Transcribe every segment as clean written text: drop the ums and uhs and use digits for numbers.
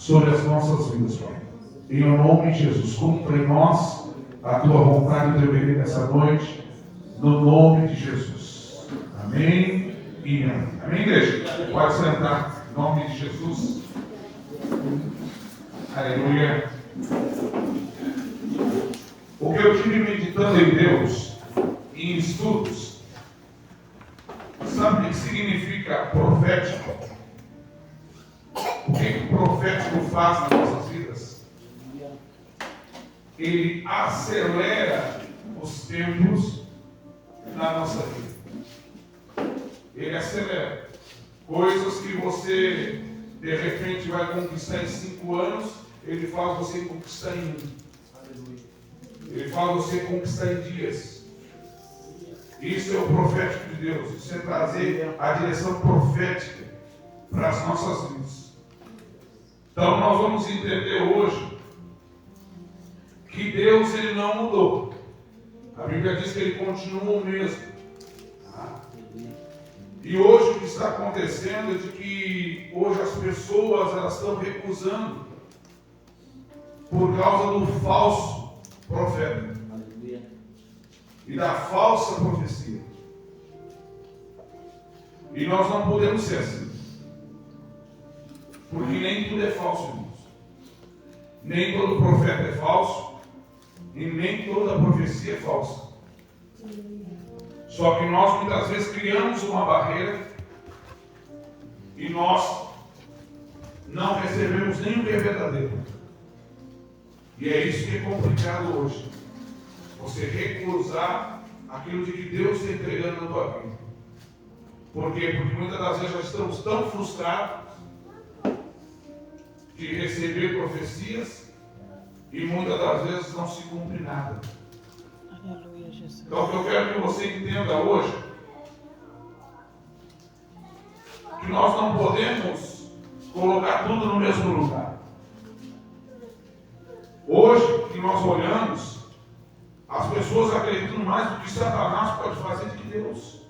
sobre as nossas vidas, Pai. Em nome de Jesus, cumpra em nós a tua vontade e o teu querer nessa noite, no nome de Jesus. Amém e amém. Amém, igreja? Pode sentar, em nome de Jesus. Aleluia. O que eu tive meditando em Deus, em estudos, sabe o que significa profético? O que o profético faz nas nossas vidas? Ele acelera os tempos na nossa vida. Ele acelera. Coisas que você, de repente, vai conquistar em 5 anos, ele faz você conquistar em 1. Ele faz você conquistar em dias. Isso é o profético de Deus. Isso é trazer a direção profética para as nossas vidas. Então nós vamos entender hoje que Deus ele não mudou. A Bíblia diz que ele continua o mesmo. E hoje o que está acontecendo é de que hoje as pessoas elas estão recusando por causa do falso profeta e da falsa profecia. E nós não podemos ser assim. Porque nem tudo é falso, irmãos. Nem todo profeta é falso. E nem toda profecia é falsa. Só que nós muitas vezes criamos uma barreira e nós não recebemos nem o que é verdadeiro. E é isso que é complicado hoje. Você recusar aquilo de que Deus está entregando na tua vida. Por quê? Porque muitas das vezes nós estamos tão frustrados de receber profecias e muitas das vezes não se cumpre nada. Aleluia, Jesus. Então o que eu quero que você entenda hoje, que nós não podemos colocar tudo no mesmo lugar. Hoje que nós olhamos, as pessoas acreditam mais do que Satanás pode fazer do que Deus.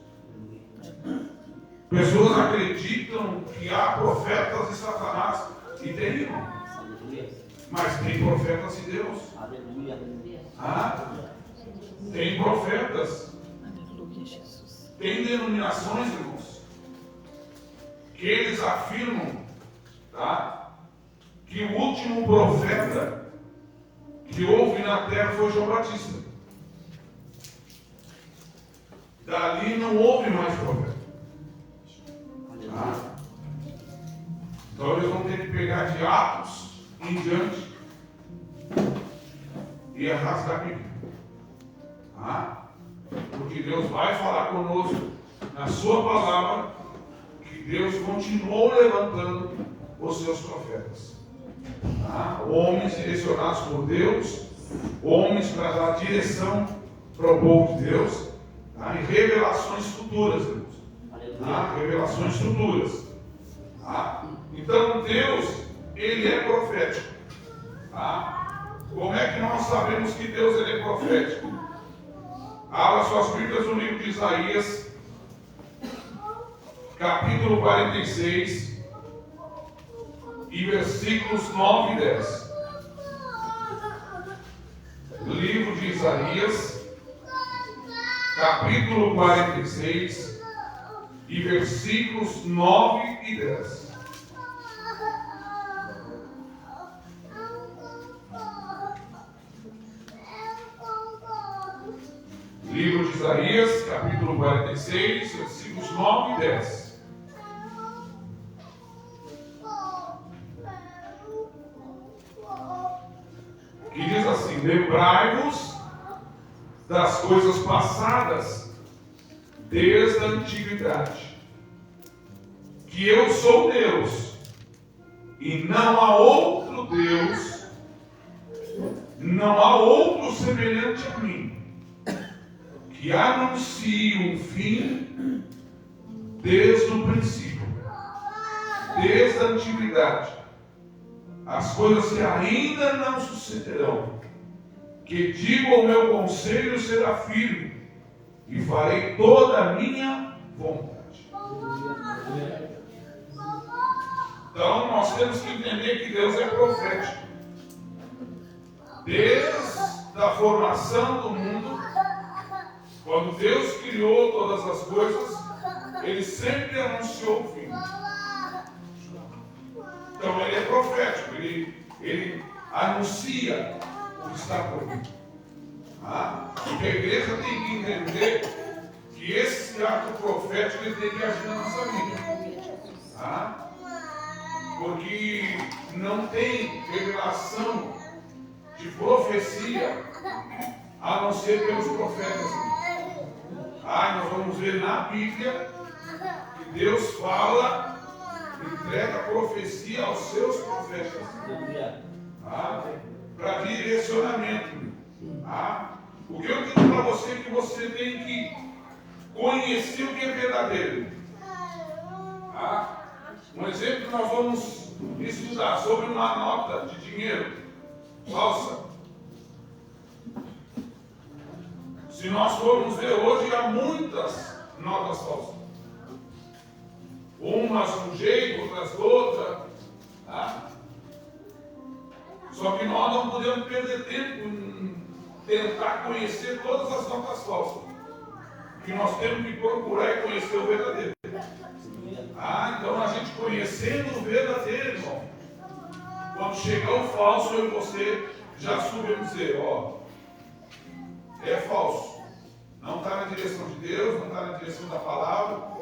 Pessoas acreditam que há profetas de Satanás. E tem, irmão. Mas tem profetas de Deus. Tem profetas. Tem denominações, irmãos, que eles afirmam, que o último profeta que houve na terra foi João Batista. Dali não houve mais profeta. Então eles vão ter que pegar de Atos em diante e rasgar a Bíblia. Porque Deus vai falar conosco na sua palavra que Deus continuou levantando os seus profetas. Homens direcionados por Deus, homens para dar direção para o povo de Deus, em revelações futuras, irmãos. Revelações futuras. Então Deus, ele é profético. Como é que nós sabemos que Deus ele é profético? Abra suas Bíblias no livro de Isaías, capítulo 46, e versículos 9 e 10. Livro de Isaías, capítulo 46, e versículos 9 e 10. Livro de Isaías, capítulo 46, versículos 9 e 10. Que diz assim: lembrai-vos das coisas passadas desde a antiguidade, que eu sou Deus, e não há outro Deus, não há outro semelhante a mim, que anuncie um fim desde o princípio, desde a antiguidade, as coisas que ainda não sucederão, que digo o meu conselho será firme, e farei toda a minha vontade. Então nós temos que entender que Deus é profético. Desde a formação do mundo, quando Deus criou todas as coisas, Ele sempre anunciou o fim. Então Ele é profético, Ele anuncia o que está por vir. Porque a igreja tem que entender que esse ato profético ele tem que agir na nossa vida. Porque não tem revelação de profecia a não ser pelos profetas. Nós vamos ver na Bíblia que Deus fala, entrega a profecia aos seus profetas. Para direcionamento. O que eu digo para você é que você tem que conhecer o que é verdadeiro. Um exemplo que nós vamos estudar sobre uma nota de dinheiro falsa. Se nós formos ver hoje, há muitas notas falsas. Umas de um jeito, outras de outra. Só que nós não podemos perder tempo em tentar conhecer todas as notas falsas. O que nós temos que procurar é conhecer o verdadeiro. Então a gente conhecendo o verdadeiro, irmão, quando chegar o falso, eu e você já sabemos dizer, é falso. Não está na direção de Deus, não está na direção da palavra.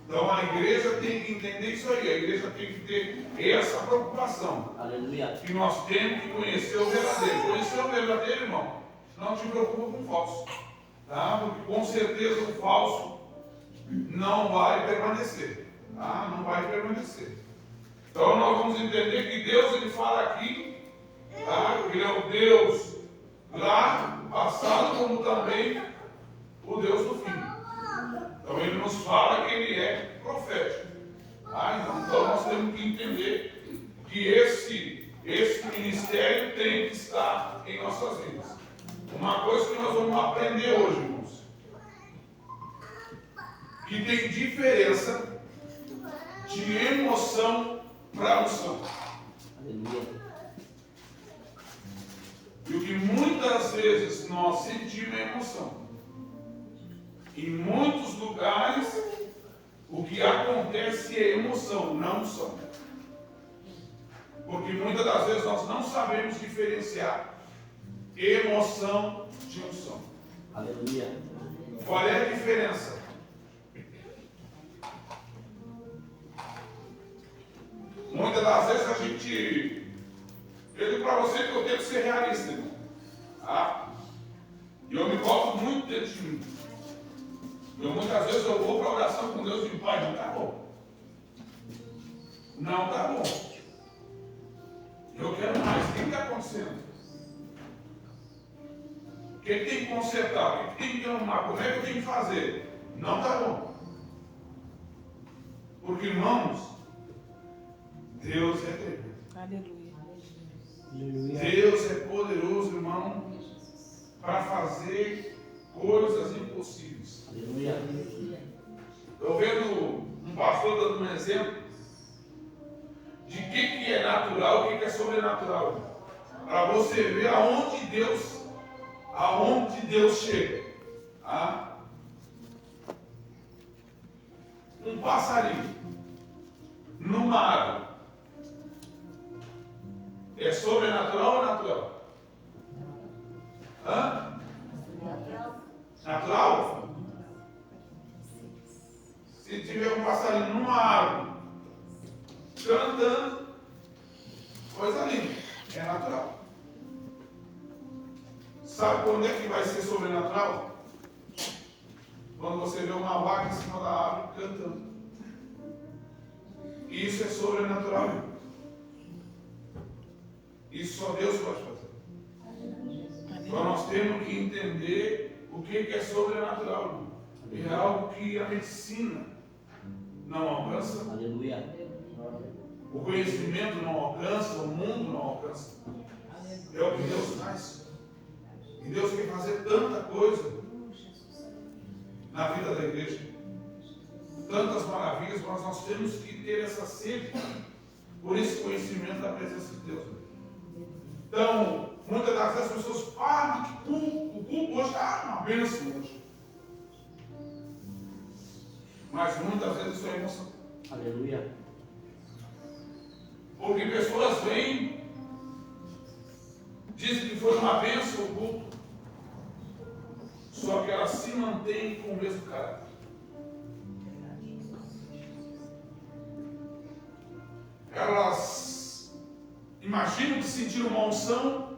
Então a igreja tem que entender isso aí, a igreja tem que ter essa preocupação. Aleluia. Que nós temos que conhecer o verdadeiro. Conhecer o verdadeiro, irmão, não te preocupa com o falso. Porque com certeza o falso não vai permanecer. Não vai permanecer. Então nós vamos entender que Deus, Ele fala aqui, que Ele é o Deus lá, passado, como também o Deus do fim. Então Ele nos fala que Ele é profético. Então nós temos que entender que esse ministério tem que estar em nossas vidas. Uma coisa que nós vamos aprender hoje, irmãos, que tem diferença de emoção para unção. E o que muitas vezes nós sentimos é emoção. Em muitos lugares, o que acontece é emoção, não unção. Porque muitas das vezes nós não sabemos diferenciar emoção de unção. Aleluia. Qual é a diferença? Muitas das vezes a gente... Eu digo para você que eu tenho que ser realista, irmão. E eu me coloco muito dentro de mim. Muitas vezes eu vou para a oração com Deus e digo, Pai, não está bom. Não está bom. Eu quero mais. O que está acontecendo? O que tem que consertar? O que tem que arrumar? Como é que eu tenho que fazer? Não está bom. Porque, irmãos, Deus é tremendo. Aleluia. Deus é poderoso, irmão, para fazer coisas impossíveis. Aleluia. Eu vendo um pastor dando um exemplo de que é natural e o que é sobrenatural. Para você ver aonde Deus chega. Um passarinho numa árvore. É sobrenatural ou natural? Natural? Se tiver um passarinho numa árvore cantando, coisa linda, é natural. Sabe quando é que vai ser sobrenatural? Quando você vê uma vaca em cima da árvore cantando. Isso é sobrenatural, irmão. Isso só Deus pode fazer. Então nós temos que entender o que é sobrenatural. É algo que a medicina não alcança. Aleluia. O conhecimento não alcança, o mundo não alcança. É o que Deus faz. E Deus quer fazer tanta coisa na vida da igreja. Tantas maravilhas, mas nós temos que ter essa sede por esse conhecimento da presença de Deus. Então, muitas das vezes as pessoas falam que o culto hoje está uma bênção hoje. Mas muitas vezes isso é emoção. Aleluia. Porque pessoas vêm, dizem que foi uma bênção o culto, só que elas se mantêm com o mesmo caráter. Elas imaginam que sentiram uma unção,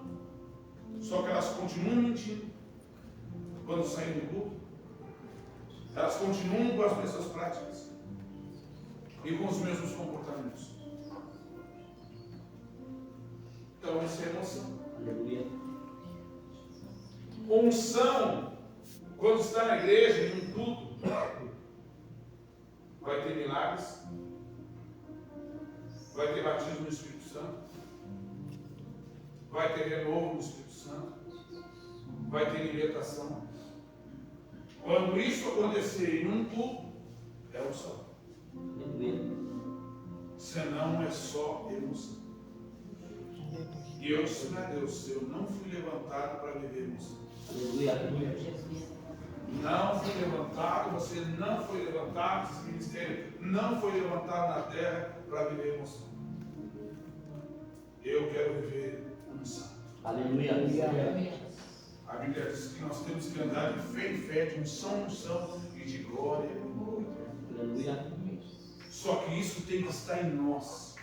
só que elas continuam mentindo quando saem do culto. Elas continuam com as mesmas práticas e com os mesmos comportamentos. Então isso é emoção. Aleluia. Unção, quando está na igreja, em um culto, vai ter milagres, vai ter batismo no Espírito Santo, vai ter renovo no Espírito Santo, vai ter libertação. Quando isso acontecer em um culto, é unção. Aleluia. Senão é só emoção. E eu disse a Deus, eu não fui levantado para viver emoção. Aleluia. Não fui levantado, você não foi levantado, esse ministério não foi levantado na terra para viver emoção. Eu quero viver unção. Aleluia. A Bíblia diz que nós temos que andar de fé em fé, de unção em unção e de glória em glória. Aleluia. Só que isso tem que estar em nós.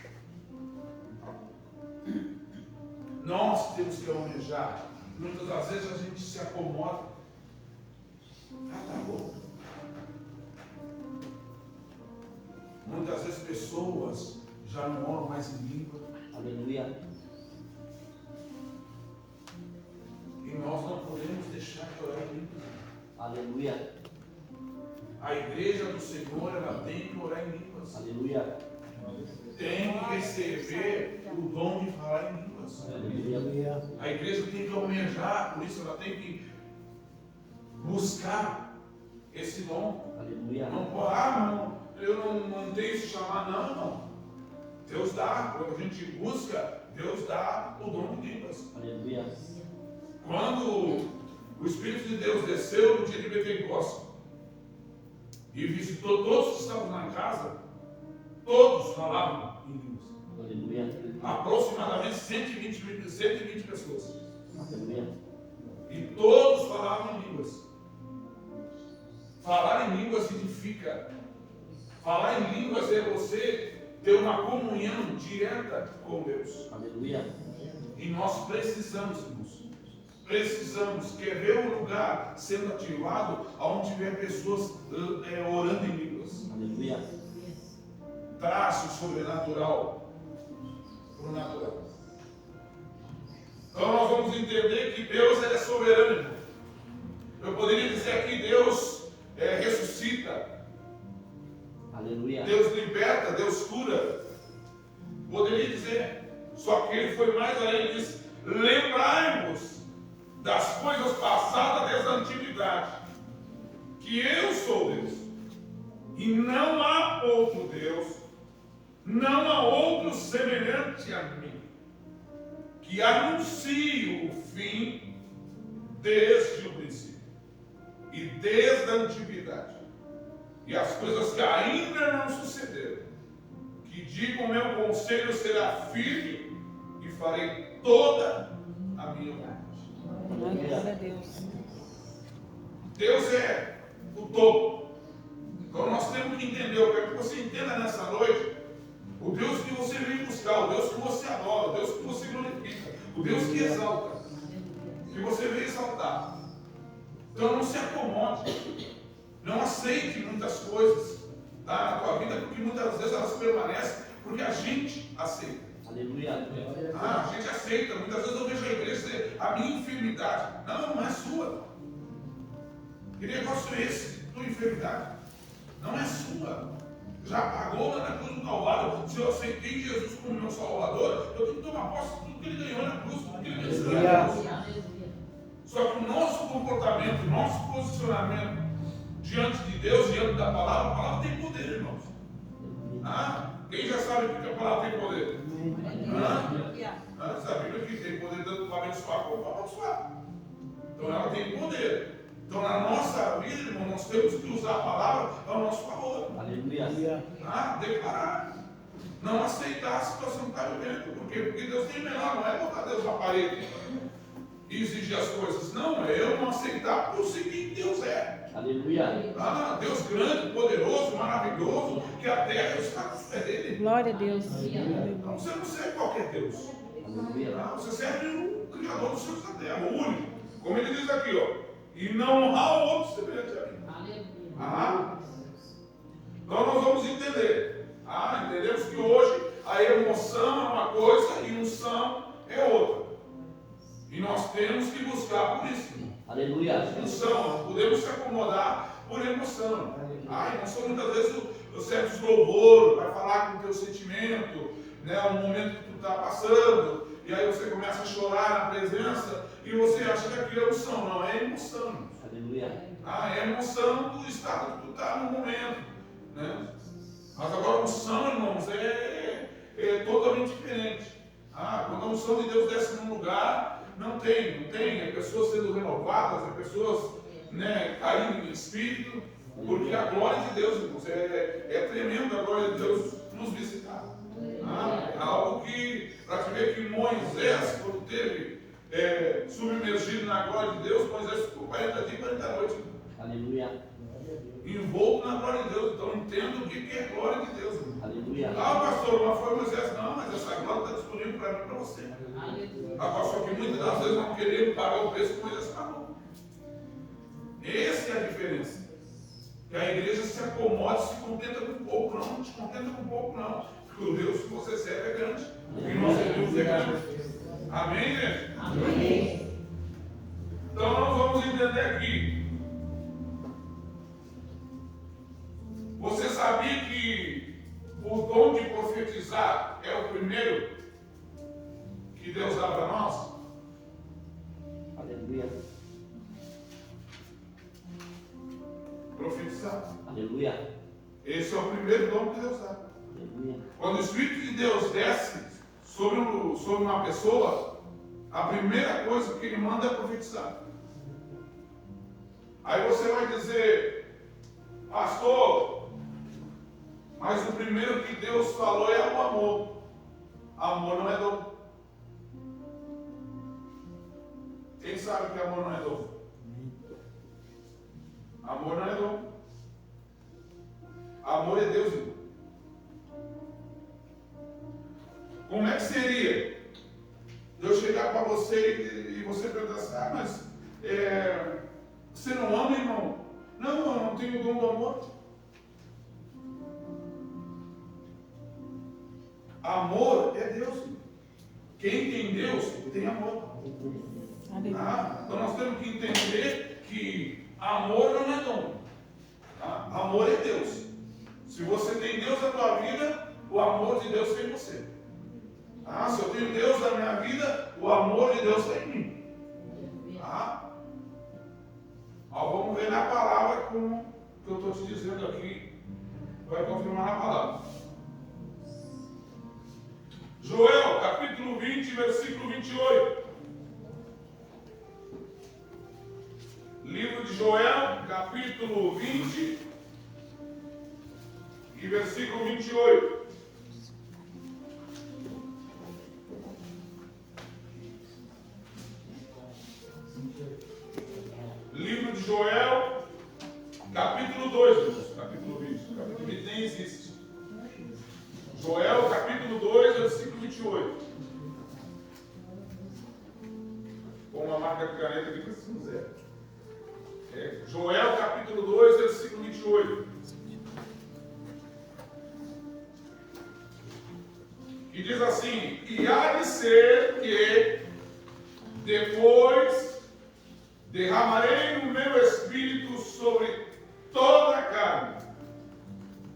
Nós temos que almejar. Muitas das vezes a gente se acomoda. Ah, tá bom. Muitas vezes pessoas já não oram mais em língua. Aleluia. E nós não podemos deixar de orar em língua. Aleluia. A igreja do Senhor, ela tem que orar em línguas. Aleluia. Tem que receber o dom de falar em línguas. Aleluia. A igreja tem que almejar, por isso ela tem que buscar esse dom. Aleluia. Não pode, eu não tenho esse chamar, não. Deus dá, quando a gente busca, Deus dá o dom de línguas. Aleluia. Quando o Espírito de Deus desceu no dia de Pentecostes e visitou todos que estavam na casa, todos falavam em línguas. Aleluia. Aproximadamente 120 pessoas. Aleluia. E todos falavam em línguas. Falar em línguas significa. Falar em línguas é você ter uma comunhão direta com Deus. Aleluia. E nós precisamos, irmãos. Precisamos, quer ver um lugar sendo ativado onde tiver pessoas orando em línguas. Aleluia. Traz o sobrenatural para o natural. Então nós vamos entender que Deus é soberano, irmão. Eu poderia dizer aqui, Deus ressuscita. Aleluia. Deus liberta, Deus cura. Poderia dizer, só que ele foi mais além, ele disse: lembrai-vos das coisas passadas desde a antiguidade, que eu sou Deus, e não há outro Deus, não há outro semelhante a mim, que anuncie o fim desde o princípio, e desde a antiguidade, e as coisas que ainda não sucederam, que digo: o meu conselho será firme, e farei toda a minha vontade. Glória a Deus. Deus é o topo. Então nós temos que entender, eu quero que você entenda nessa noite, o Deus que você vem buscar, o Deus que você adora, o Deus que você glorifica, o Deus que exalta, que você vem exaltar. Então não se acomode, não aceite muitas coisas na tua vida, porque muitas vezes elas permanecem porque a gente aceita. Aleluia. A gente aceita. Muitas vezes eu vejo a igreja dizer: a minha enfermidade. Não é sua. Que negócio é esse? Tua enfermidade não é sua. Já pagou lá na cruz do Calvário. Se eu aceitei Jesus como meu Salvador, eu tenho que tomar posse de tudo que ele ganhou na cruz, tudo que ele venceu na cruz. Só que o nosso comportamento, o nosso posicionamento diante de Deus, diante da palavra, a palavra tem poder, irmãos. Quem já sabe que a palavra tem poder? Aleluia. Antes da Bíblia que tem poder tanto para abençoar como para abençoar. Então ela tem poder. Então na nossa vida, irmão, nós temos que usar a palavra ao nosso favor. Aleluia. Declarar. Não aceitar a situação que está vivendo. Por quê? Porque Deus tem melhor, não é botar Deus na parede e exigir as coisas. Não, é eu não aceitar porque eu sei quem Deus é. Aleluia. Deus grande, poderoso, maravilhoso, que a terra está no pé dele. Glória a Deus. Então você não serve qualquer Deus. Aleluia. Você serve o Criador dos céus da terra, o único. Como ele diz aqui, ó. E não há outro semelhante a mim. Então nós vamos entender. Entendemos que hoje a emoção é uma coisa e unção é outra. E nós temos que buscar por isso. Aleluia. Emoção, não podemos se acomodar por emoção. Emoção muitas vezes os certos louvor vai falar com o teu sentimento, né? Um momento que tu está passando, e aí você começa a chorar na presença e você acha que aquilo é emoção. Não, é emoção. Aleluia. É emoção do estado que tu está no momento, né? Mas agora a unção, irmãos, é totalmente diferente. Quando a unção de Deus desce num lugar, não tem. É pessoas sendo renovadas, é pessoas, né, caindo em espírito, porque a glória de Deus, irmãos, é tremendo a glória de Deus nos visitar. É algo que, para te ver que Moisés, quando teve submergido na glória de Deus, Moisés ficou 40 dias e 40 noites. Aleluia. Envolto na glória de Deus. Então entendo o que é glória de Deus. Aleluia. Pastor, mas foi Moisés. Não, mas essa glória está disponível para mim e para você. Só que muitas das vezes não queremos pagar o preço que Moisés pagou. Essa é a diferença. Que a igreja se acomoda, se contenta com pouco, não te contenta com pouco, não. Porque o Deus que você serve é grande. O que nós servimos é grande. Amém, gente? Amém. Então nós vamos entender aqui. Você sabia que o dom de profetizar é o primeiro que Deus dá para nós? Aleluia. Profetizar. Aleluia. Esse é o primeiro dom que Deus dá. Aleluia. Quando o Espírito de Deus desce sobre uma pessoa, a primeira coisa que ele manda é profetizar. Aí você vai dizer, pastor, mas o primeiro que Deus falou é o amor. Amor não é dom. Quem sabe que amor não é dom? Amor não é dom. Amor é Deus, irmão. Como é que seria eu chegar para você e você perguntar assim, mas você não ama, irmão? Não, eu não tenho o dom do amor. Amor é Deus. Quem tem Deus tem amor. Então nós temos que entender que amor não é dom. Amor é Deus. Se você tem Deus na tua vida, o amor de Deus tem em você. Se eu tenho Deus na minha vida, o amor de Deus tem em mim. Vamos ver na palavra como que eu estou te dizendo aqui. Vai confirmar na palavra. Joel, capítulo 20, versículo 28. Livro de Joel, capítulo 20 e versículo 28. Livro de Joel, capítulo 2, irmãos, capítulo 20. Capítulo 20 nem existe. Joel, capítulo 2, versículo 28. Com uma marca de caneta aqui, precisamos zero. Joel, capítulo 2, versículo 28. Que diz assim: e há de ser que depois derramarei o meu espírito sobre toda a carne,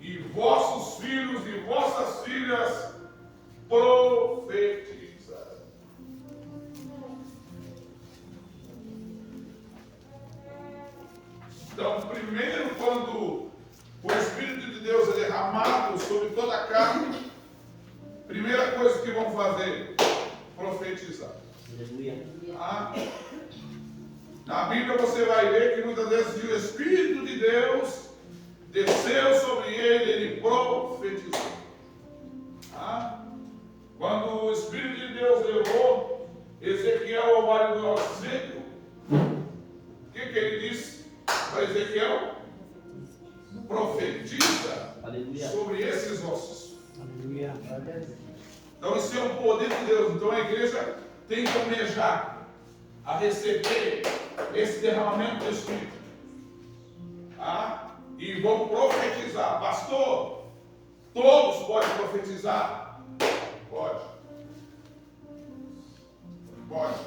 e vossos filhos e vossas filhas profetizarão. Então, primeiro, quando o Espírito de Deus é derramado sobre toda a carne, fazer? Profetizar. Aleluia. Tá? Na Bíblia você vai ver que muitas vezes o Espírito de Deus desceu sobre ele profetizou. Tá? Quando o Espírito de Deus levou Ezequiel ao vale do Lago Seco, o que ele disse para Ezequiel? Profetiza. Aleluia. Sobre esses ossos. Aleluia. Então esse é o poder de Deus. Então a igreja tem que almejar a receber esse derramamento do Espírito. Tá? E vão profetizar. Pastor, todos podem profetizar? Pode. Pode.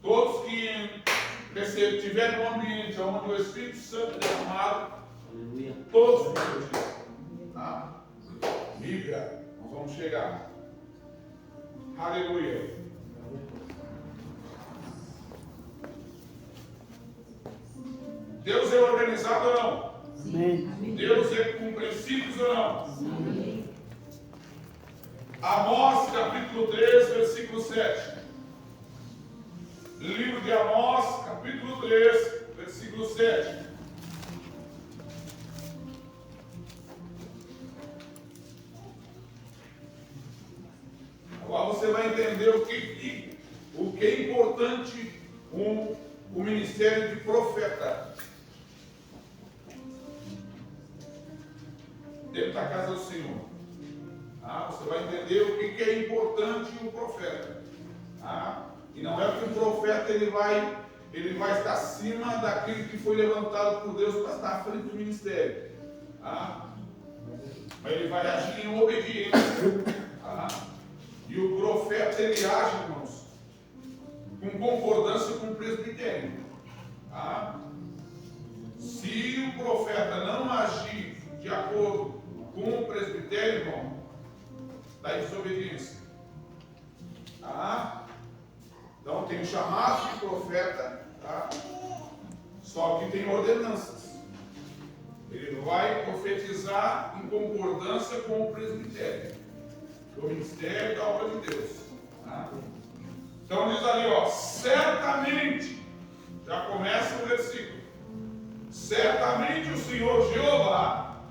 Todos que estiverem num ambiente onde o Espírito Santo é derramado, Aleluia. todos profetizam. Tá? Bíblia, nós vamos chegar. Aleluia. Deus é organizado ou não? Sim. Deus é com princípios ou não? Sim. Amós capítulo 3, versículo 7. Livro de Amós, capítulo 3, versículo 7. Agora você vai entender o que é importante o ministério de profeta dentro da casa do Senhor. Você vai entender o que é importante o profeta. E não é que o profeta ele vai estar acima daquele que foi levantado por Deus para estar à frente do ministério. Mas ele vai agir em obediência. E o profeta ele age, irmãos, com concordância com o presbitério. Se o profeta não agir de acordo com o presbitério, irmão, da desobediência. Então tem o chamado de profeta, só que tem ordenanças. Ele vai profetizar em concordância com o presbitério, o ministério da obra de Deus. Então diz ali, ó, certamente, já começa o versículo, certamente o Senhor Jeová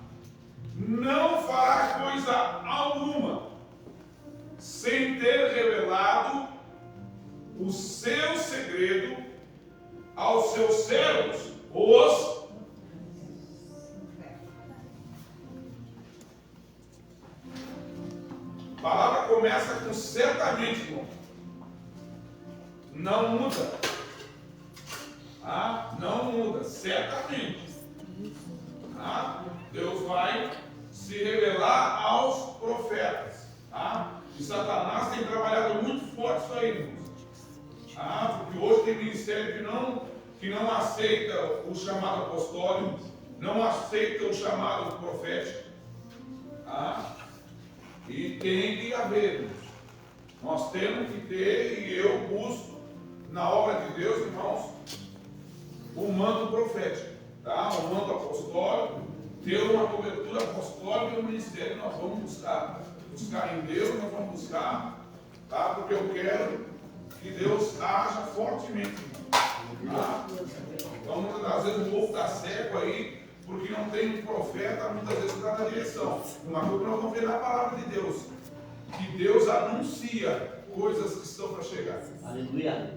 não fará coisa alguma sem ter revelado o seu segredo aos seus servos, os a palavra começa com certamente, irmão. Não muda. Não muda, certamente. Deus vai se revelar aos profetas. E Satanás tem trabalhado muito forte isso aí, irmãos. Porque hoje tem ministério que não aceita o chamado apostólico, não aceita o chamado profético. E tem que haver, irmãos. Nós temos que ter, e eu busco na obra de Deus, irmãos, o manto profético, o manto apostólico, ter uma cobertura apostólica no ministério. Nós vamos buscar em Deus, nós vamos buscar, porque eu quero que Deus haja fortemente. Então muitas das vezes o povo está cego aí, porque não tem um profeta, muitas vezes para dar direção. Uma coisa que nós vamos ver na palavra de Deus, que Deus anuncia coisas que estão para chegar. Aleluia.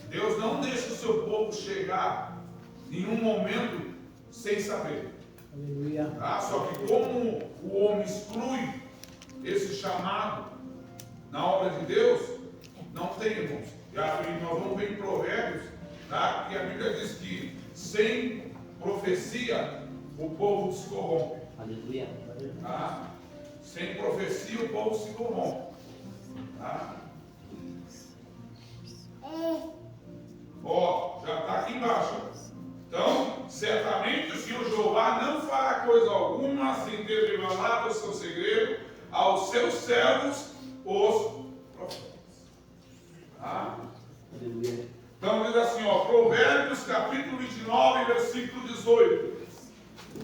Deus não deixa o seu povo chegar em um momento sem saber. Aleluia. Só que como o homem exclui esse chamado na obra de Deus, não tem, irmãos. E nós vamos ver em Provérbios, que a Bíblia diz que sem profecia o povo se corrompe. Aleluia. Sem profecia o povo se corrompe. Já está aqui embaixo. Então, certamente o Senhor Jeová não fará coisa alguma sem ter revelado o seu segredo aos seus servos, os profetas. Aleluia. Então diz assim, Provérbios capítulo 29, versículo 18.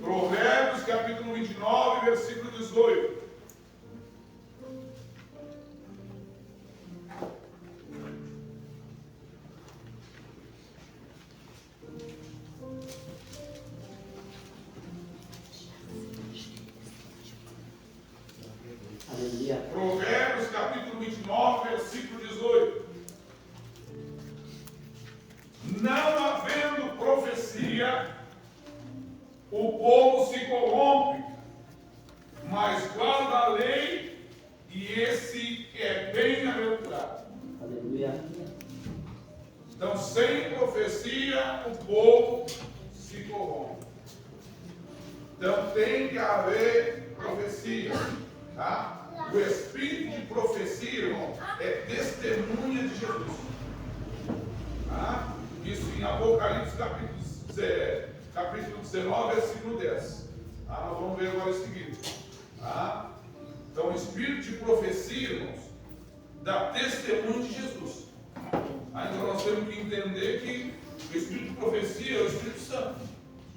Provérbios capítulo 29, versículo 18. Aleluia. Provérbios capítulo 29, versículo 18. Não havendo profecia, o povo se corrompe, mas guarda a lei, e esse é bem-aventurado. Aleluia. Então, sem profecia, o povo se corrompe. Então, tem que haver profecia. Tá? O espírito de profecia, irmão, é testemunha de Jesus. Tá? Isso em Apocalipse capítulo 19, versículo 10. Tá? Nós vamos ver agora o seguinte. Tá? Então, o espírito de profecia, irmãos, dá testemunho de Jesus. Tá? Então, nós temos que entender que o espírito de profecia é o Espírito Santo.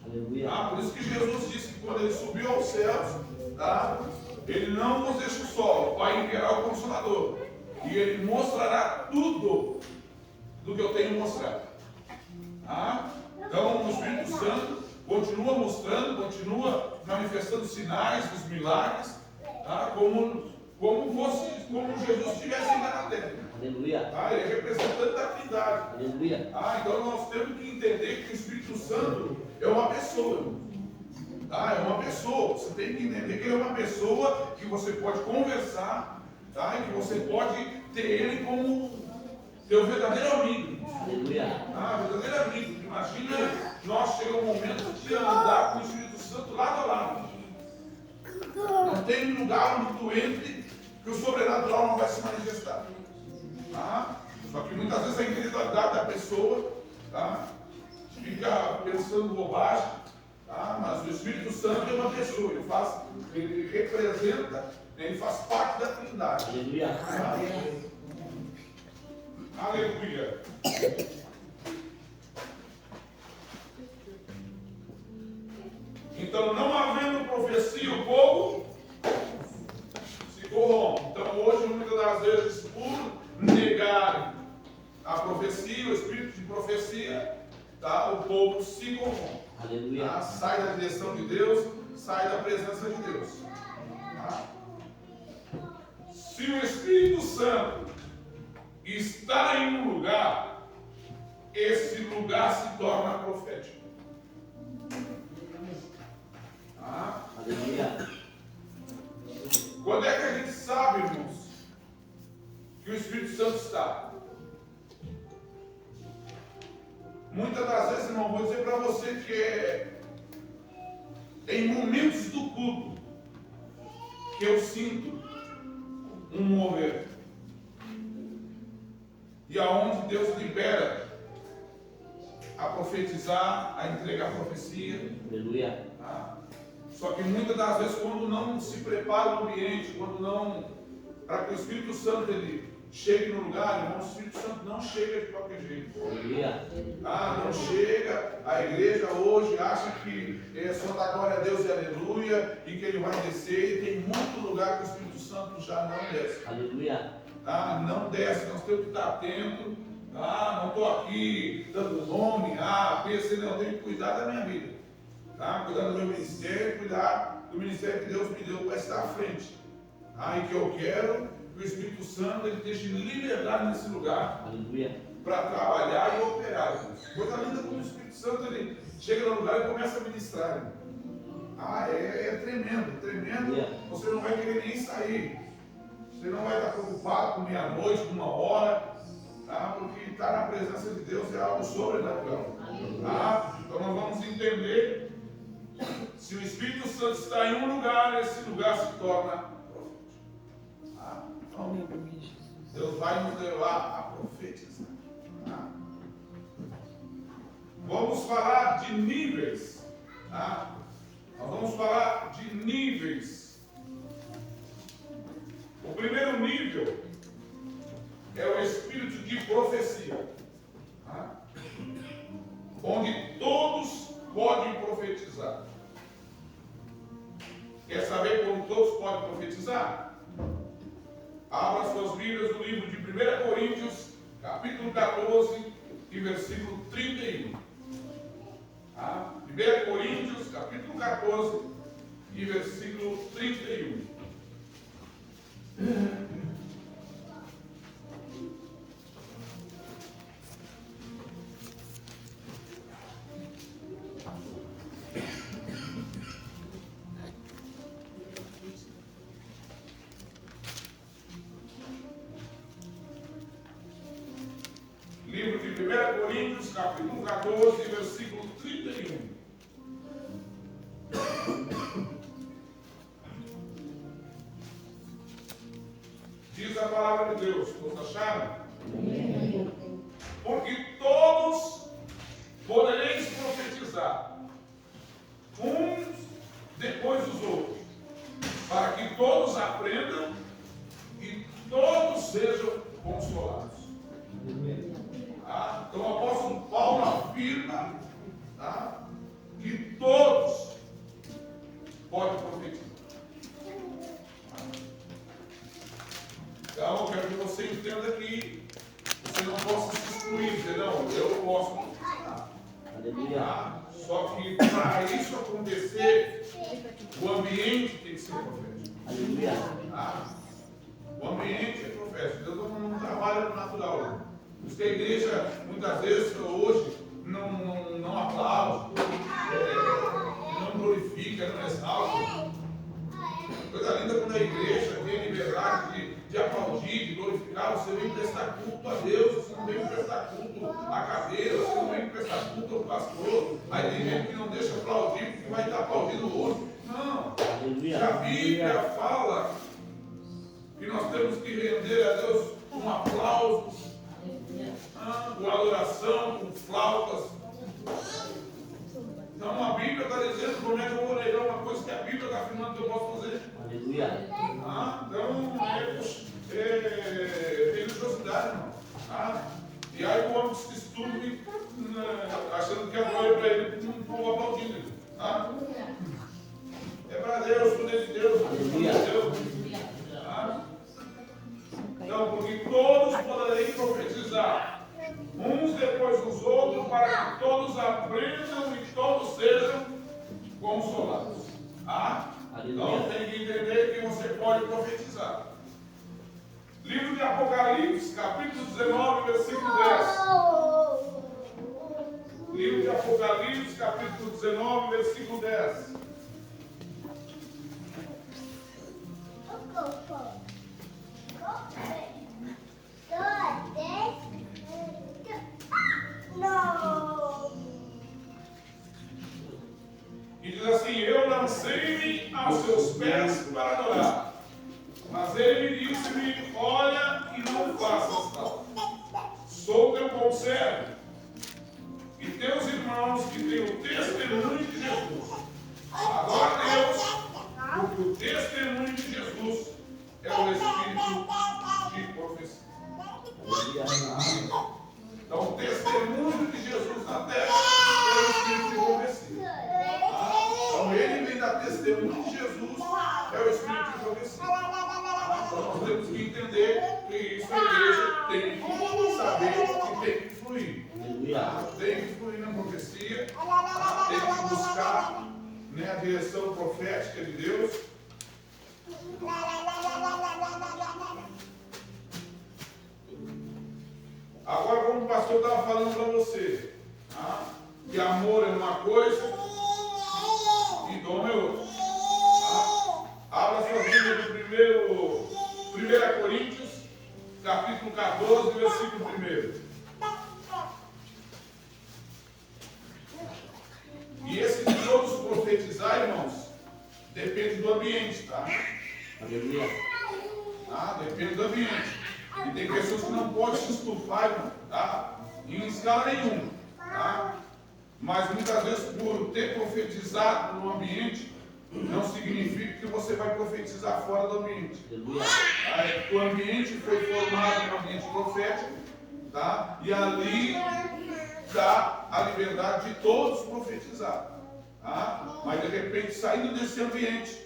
Aleluia. Tá? Por isso que Jesus disse que quando ele subiu aos céus, tá? Ele não nos deixa só, vai enviar o Consolador. E ele mostrará tudo do que eu tenho mostrado. Tá? Então, o Espírito Santo continua mostrando, continua manifestando sinais dos milagres, tá? como Jesus estivesse ainda na terra. Aleluia. Tá? Ele é representante da Trindade. Aleluia. Ah, então nós temos que entender que o Espírito Santo é uma pessoa. Tá? É uma pessoa. Você tem que entender que ele é uma pessoa que você pode conversar, tá? E que você pode ter ele como teu verdadeiro amigo. Aleluia. Ah, verdadeiro amigo. Imagina nós chegamos um momento de andar com o Espírito Santo lado a lado. Não tem lugar onde tu entre que o sobrenatural não vai se manifestar. Tá? Só que muitas vezes a incredulidade da pessoa, tá? Fica pensando bobagem, tá? Mas o Espírito Santo é uma pessoa, ele representa, ele faz parte da Trindade. Aleluia. Tá? Aleluia. Então, não havendo profecia, o povo se corrompe. Então, hoje, muitas das vezes, por negar a profecia, o espírito de profecia, tá? O povo se corrompe. Aleluia. Tá? Sai da direção de Deus, sai da presença de Deus. Tá? Se o Espírito Santo está em um lugar, esse lugar se torna profético. Tá? Aleluia. Quando é que a gente sabe, irmãos, que o Espírito Santo está? Muitas das vezes, irmão, vou dizer para você que é em momentos do culto que eu sinto um mover. E aonde Deus libera a profetizar, a entregar profecia. Aleluia. Tá? Só que muitas das vezes, quando não se prepara o ambiente, quando não, para que o Espírito Santo ele chegue no lugar, irmão, o Espírito Santo não chega de qualquer jeito. Aleluia. Ah, não chega, a igreja hoje acha que é só dar glória a Deus e aleluia, e que ele vai descer, e tem muito lugar que o Espírito Santo já não desce. Aleluia. Tá? Não desce, nós temos que estar atentos. Tá? Não estou aqui dando nome, pensei, não, eu tenho que cuidar da minha vida. Tá? Cuidar do meu ministério, cuidar do ministério que Deus me deu para estar à frente. Tá? E que eu quero que o Espírito Santo ele esteja liberdade nesse lugar. Aleluia. Para trabalhar e operar. Coisa linda quando o Espírito Santo ele chega no lugar e começa a ministrar. Irmão. É tremendo, tremendo. Yeah. Você não vai querer nem sair. Você não vai estar preocupado com meia-noite, com 1h, tá? Porque estar na presença de Deus é algo sobrenatural. Tá? Então nós vamos entender, se o Espírito Santo está em um lugar, esse lugar se torna profético. Tá? Então, Deus vai nos levar a profetizar. Tá? Vamos falar de níveis. Tá? Nós vamos falar de níveis. O primeiro nível é o espírito de profecia, tá? Onde todos podem profetizar. Quer saber como todos podem profetizar? Abra suas Bíblias no livro de 1 Coríntios, capítulo 14 e versículo 31. Tá? 1 Coríntios, capítulo 14 e versículo 31. capítulo 14, versículo 31. Diz a palavra de Deus, todos acharam? Porque todos podereis profetizar, uns depois dos outros, para que todos aprendam e todos sejam consolados. Tá? Então o apóstolo Paulo afirma, tá, que todos podem profetizar. Então eu quero que você entenda que você não possa se excluir, dizer, não, eu posso profetizar. Tá? Só que para isso acontecer, o ambiente tem que ser profético. Tá? O ambiente é profético. Deus não trabalha no natural. Por isso que a igreja, muitas vezes, hoje, não aplaude, não glorifica, não exalta. Coisa linda quando a igreja tem liberdade de aplaudir, de glorificar. Você vem prestar culto a Deus, você não vem prestar culto à cadeira, você não vem prestar culto ao pastor. Aí tem gente que não deixa aplaudir porque vai estar aplaudindo o outro. Não. A Bíblia fala que nós temos que render a Deus com aplausos, com adoração, com flautas. Então a Bíblia está dizendo, como é que eu vou negar uma coisa que a Bíblia está afirmando que eu posso fazer? Aleluia. Então é religiosidade, irmão. E aí o homem se estuda achando que é glória para ele, não estou aplaudindo. É para Deus, tudo é de Deus, tudo é de Deus. Então, porque todos poderem profetizar, uns depois dos outros, para que todos aprendam e todos sejam consolados. Então tem que entender que você pode profetizar. Livro de Apocalipse, capítulo 19, versículo 10. Livro de Apocalipse, capítulo 19, versículo 10. E diz assim: eu lancei-me aos seus pés para adorar. Mas ele disse-me: olha e não faças tal. Sou teu conservo e teus irmãos que têm o testemunho de Jesus. Agora Deus, porque o testemunho de Jesus é o Espírito de profecia. Então o testemunho de Jesus na terra é o Espírito de profecia. Então ele vem dar testemunho de Jesus, é o Espírito de profecia. Então nós temos que entender que isso a igreja tem que saber e tem que fluir. Tem que fluir na profecia, tem que buscar, né, a direção profética de Deus. Agora, como o pastor estava falando para você, que amor é uma coisa e dom é outra. Abra sua Bíblia no 1 Coríntios, capítulo 14, versículo 1. E esse de todos profetizar, irmãos, depende do ambiente, tá? Aleluia. Depende do ambiente. E tem pessoas que não podem se estufar, irmão, tá? Em escala nenhuma, tá? Mas muitas vezes, por ter profetizado no ambiente, não significa que você vai profetizar fora do ambiente. O ambiente foi formado no ambiente profético, tá? E ali dá a liberdade de todos profetizar, tá? Mas de repente, saindo desse ambiente,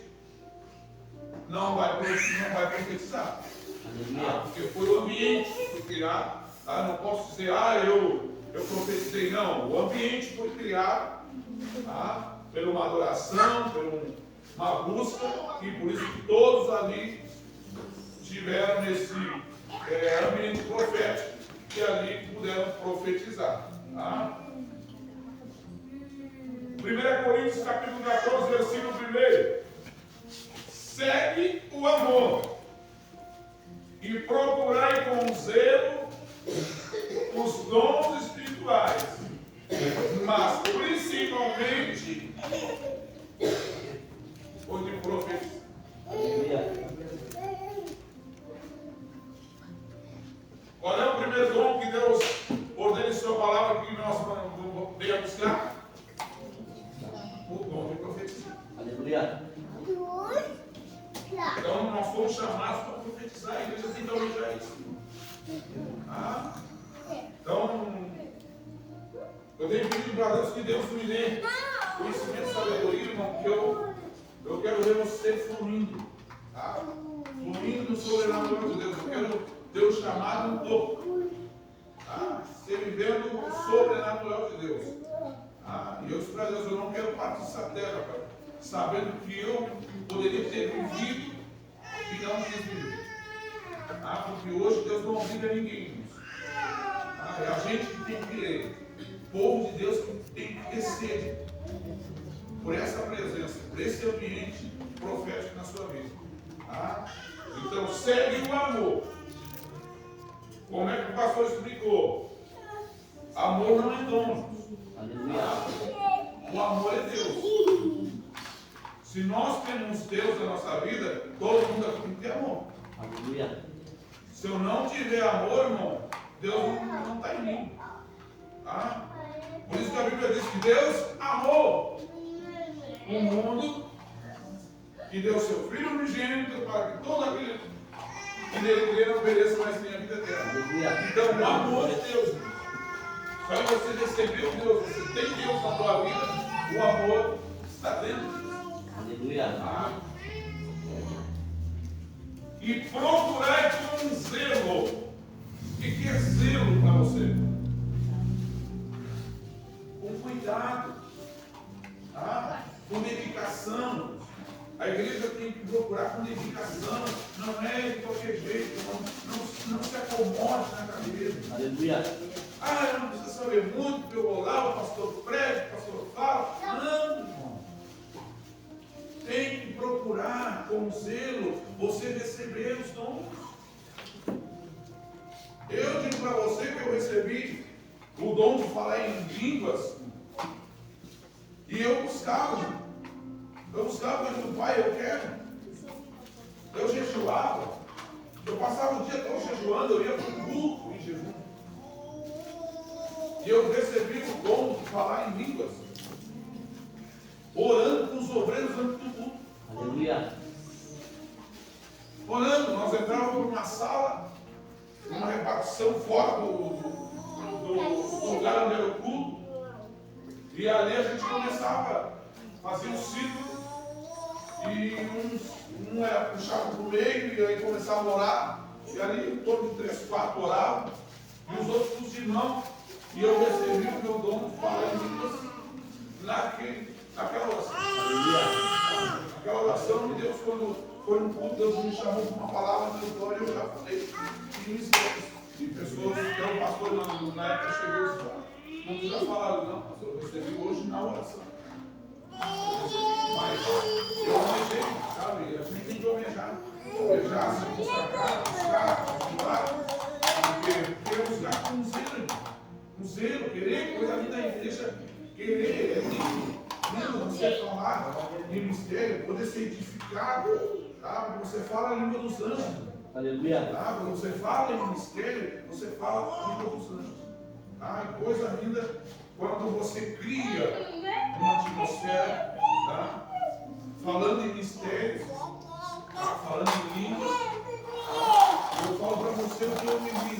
não vai profetizar, tá? Porque foi o ambiente que foi criado, tá? Não posso dizer, eu profetizei, não. O ambiente foi criado, tá? Por uma adoração, por uma busca, e por isso que todos ali estiveram nesse ambiente profético e ali puderam profetizar. Tá? 1 Coríntios capítulo 14, versículo 1. Segue o amor e procurai com zelo os dons espirituais, primeiro dom que Deus ordena em sua palavra que nós vamos buscar? O dom de profetizar. Aleluia. Então nós fomos chamados para profetizar, a igreja tem que almejar isso. Então, eu tenho pedido para Deus que Deus me dê conhecimento e sabedoria, irmão, que eu quero ver você fluindo. Fluindo no sobrenatural de Deus. Eu quero ter o chamado um pouco. Ser vivendo o sobrenatural de Deus. E eu disse para Deus, eu não quero partir dessa terra, pai, sabendo que eu poderia ter vivido e não quis viver. Porque hoje Deus não obriga ninguém. É a gente que tem que querer. O povo de Deus que tem que ter sede por essa presença, por esse ambiente profético na sua vida. Então segue o amor. Como é que o pastor explicou? Amor não é dom. O amor é Deus. Se nós temos Deus na nossa vida, todo mundo aqui tem que ter amor. Aleluia. Se eu não tiver amor, irmão, Deus não está em mim. Por isso que a Bíblia diz que Deus amou o mundo e deu seu Filho unigênito para que todo aquele que nele crê não pereça, mas tenha vida eterna. Então o amor é Deus. Para você receber o Deus, você tem Deus na sua vida, o amor está dentro de Deus. Aleluia. E procurar com zelo. O que é zelo para você? Com cuidado, com dedicação. A igreja tem que procurar com dedicação. Não é de qualquer jeito. Não se acomode na cabeça. Aleluia. Eu não preciso saber muito, porque eu vou lá, o pastor prega, o pastor fala. Não, irmão. Tem que procurar com zelo você receber os dons. Eu digo para você que eu recebi o dom de falar em línguas e eu buscava do Pai, eu quero. Eu jejuava, eu passava o dia todo jejuando, eu ia para o culto em jejum. E eu recebi o dom de falar em línguas, orando com os obreiros antes do culto. Aleluia. Orando, nós entrávamos numa sala, uma repartição fora do lugar onde era o culto, e ali a gente começava a fazer um ciclo, e um era puxado para o meio, e aí começava a orar, e ali em torno de 3, 4 oravam, e os outros os irmãos, e eu recebi o meu dom de falar em línguas naquela oração. Aquela oração de Deus, quando foi no culto, Deus me chamou com uma palavra de glória, eu já falei 15 anos. E pessoas, então o pastor na época chegou e disse, não precisa falar, não, pastor, eu recebi hoje na oração. Mas eu almejei, sabe? A gente tem que almejar, se consagrar, buscar, porque buscar com zelo, querer, coisa linda da igreja, querer, lindo você falar em mistério, poder ser edificado, tá? Você fala a língua dos anjos. Aleluia. Tá? Quando você fala em mistério, você fala a língua dos anjos. Tá? Coisa linda quando você cria uma atmosfera, tá? Falando em mistérios, tá? Falando em línguas. Tá? Eu falo para você o que eu me vi.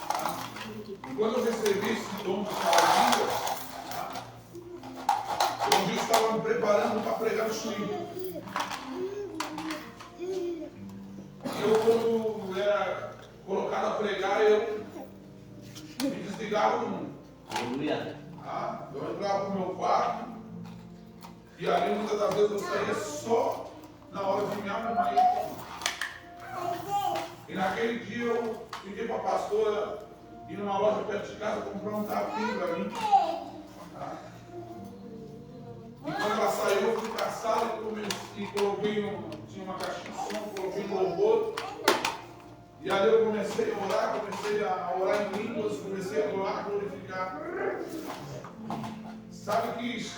Tá? E quando eu recebi esse dom de falar línguas, tá? Um dia eu estava me preparando para pregar no Chile. Eu, quando era colocado a pregar, eu me desligava do mundo. Aleluia. Tá? Eu entrava no meu quarto e ali muitas das vezes eu saía só na hora de me arrumar. E naquele dia eu pedi para a pastora ir numa loja perto de casa comprar um tapinho para mim. Tá? E quando ela saiu, eu fui para a sala e coloquei tinha uma caixinha de som, coloquei um louvor. E ali eu comecei a orar em línguas, comecei a orar, a glorificar. Sabe que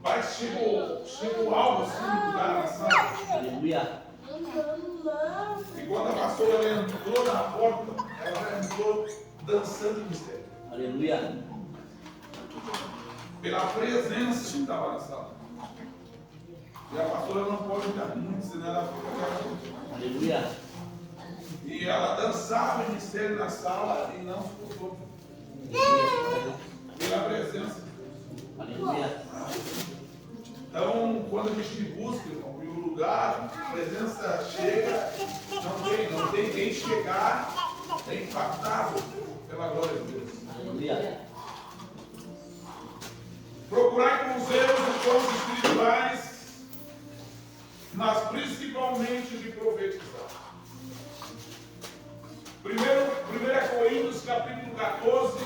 parece que chegou algo assim no lugar na sala. Aleluia. E quando a pastora entrou na porta, ela começou dançando em mistério. Aleluia. Pela presença que estava na sala. E a pastora não pode dar muito, senão ela fica. Aleluia. E ela dançava em mistério na sala e não escutou. Pela presença. Aleluia. Então, quando a gente busca, irmão, e o lugar, a presença chega, não tem quem chegar, é impactável pela glória de Deus. Aleluia. Procurar com zelo os dons espirituais, mas principalmente de profetizar. 1 Coríntios capítulo 14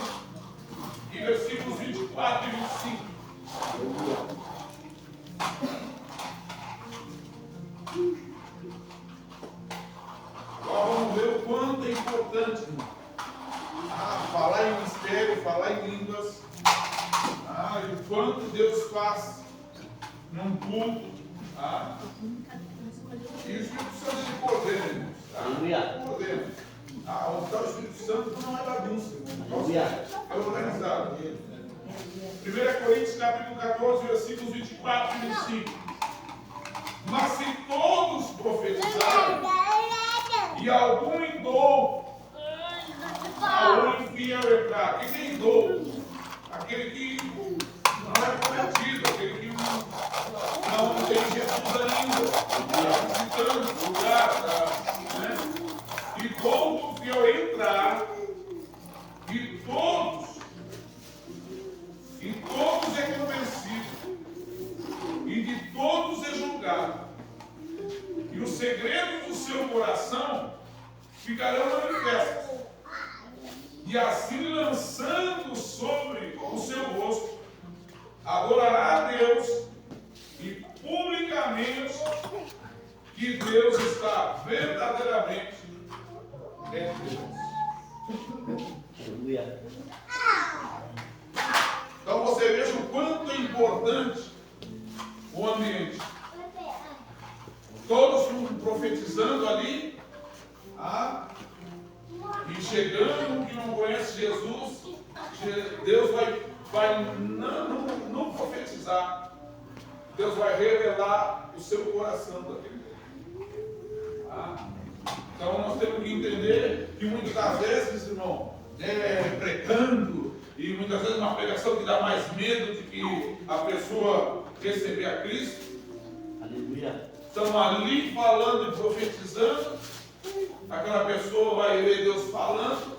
e versículos 24 e 25. Agora vamos ver o quanto é importante, irmão. Falar em mistério, falar em línguas. E o quanto Deus faz num culto. E o Espírito Santo ele coordena, irmãos. Aleluia. Coordena. Onde está o Espírito Santo não é bagunça. Aleluia. É organizado. 1 Coríntios capítulo 14, versículos 24 e 25. Mas se todos profetizarem, e algum em dom, aonde enfia o entrar. Quem tem dom? Aquele que não é convertido, aquele que não tem Jesus ainda, está visitando o lugar, né? E dom do fiel entrar, e todos é convencido, e de todos é julgado, e os segredos do seu coração ficarão manifestos, e assim lançando sobre o seu rosto, adorará a Deus, e publicamente que Deus está verdadeiramente entre nós. Aleluia. Então você veja o quanto é importante o ambiente. Todos profetizando ali, e chegando que não conhece Jesus, Deus vai não profetizar, Deus vai revelar o seu coração daquele tempo. Então nós temos que entender que muitas das vezes, irmão, pregando, e muitas vezes uma pregação que dá mais medo de que a pessoa receber a Cristo. Aleluia. Estão ali falando e profetizando, aquela pessoa vai ver Deus falando,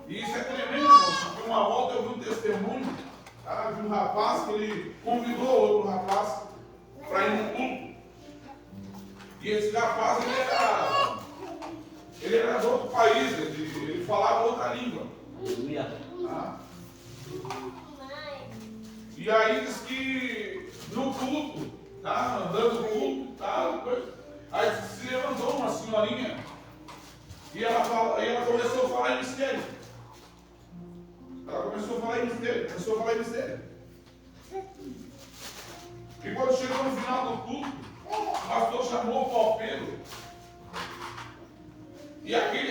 e isso é tremendo, irmão. Porque uma volta eu vi um testemunho de um rapaz que ele convidou outro rapaz para ir num culto. E esse rapaz ele era de outro país, ele falava outra língua. Aleluia. E aí diz que no culto, andando no culto, aí se levantou uma senhorinha e ela começou a falar em mistério. Começou a falar em mistério. E quando chegou no final do culto, o pastor chamou o palpeiro. E aquele